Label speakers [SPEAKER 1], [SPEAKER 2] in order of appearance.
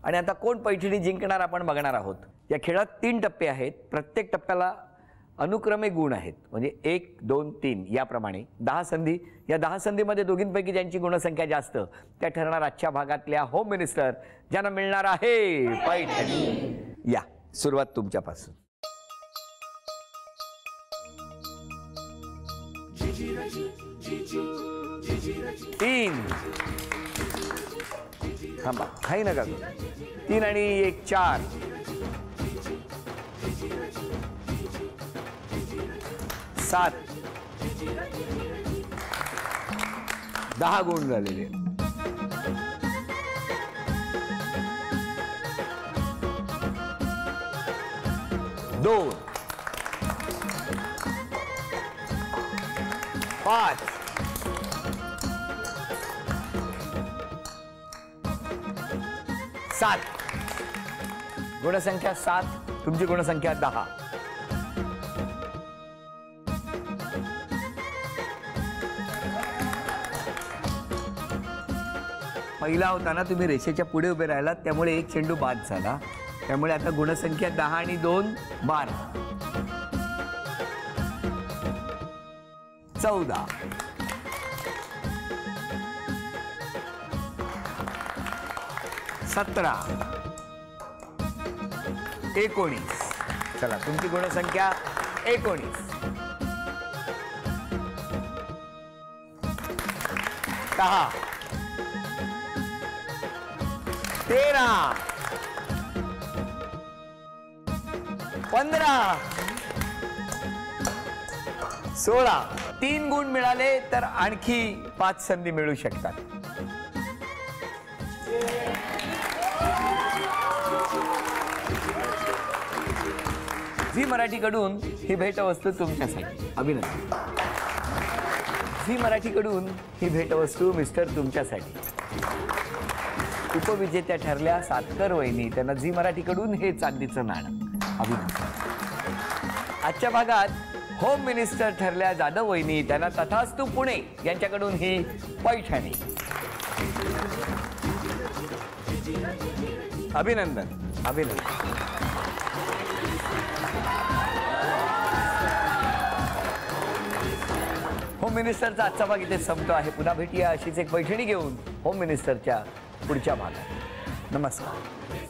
[SPEAKER 1] आणि आता कोण पैठणी जिंकणार आपण बघणार आहोत। या खेळात 3 टप्पे आहेत। प्रत्येक टप्प्याला अनुक्रमे गुण आहेत, म्हणजे 1 2 3 याप्रमाणे 10 संधी। या 10 संधीमध्ये दोघींपैकी ज्यांची गुणसंख्या जास्त त्या ठरणार आजच्या भागातल्या होम मिनिस्टर, ज्यांना मिळणार आहे पैठणी। या सुरुवात तुमच्यापासून। तीन थांबा, काही नका 3 आणि 1 4 7 10 गुण झालेले। 2 5 7 गुणसंख्या 7, तुमची गुणसंख्या 10। पहिला होता ना तुम्ही रेषेच्या पुढे उभे राहिलात, त्यामुळे एक चेंडू बाद झाला। त्यामुळे आता गुणसंख्या 10 आणि 2 12 14 17 19। चला तुमची गुणसंख्या 19। 10 13 15 16। 3 गुण मिळाले तर आणखी 5 संधी मिळू शकतात। झी मराठीकडून ही भेटवस्तू तुमच्यासाठी। अभिनंदन। झी मराठीकडून ही भेटवस्तू मिस्टर तुमच्यासाठी। उपविजेत्या ठरल्या सातकर वहिनी, त्यांना झी मराठीकडून हे चांदीचं नाणं। अभिनंदन। आजच्या भागात होम मिनिस्टर ठरल्या जाधव वहिनी, त्यांना तथास्तु पुणे यांच्याकडून ही पैठणी। अभिनंदन अभिनंदन। होम मिनिस्टरचा आजचा भाग इथे संपतो आहे। पुन्हा भेटूया अशीच एक पैठणी घेऊन होम मिनिस्टरच्या पुढच्या भागात। नमस्कार।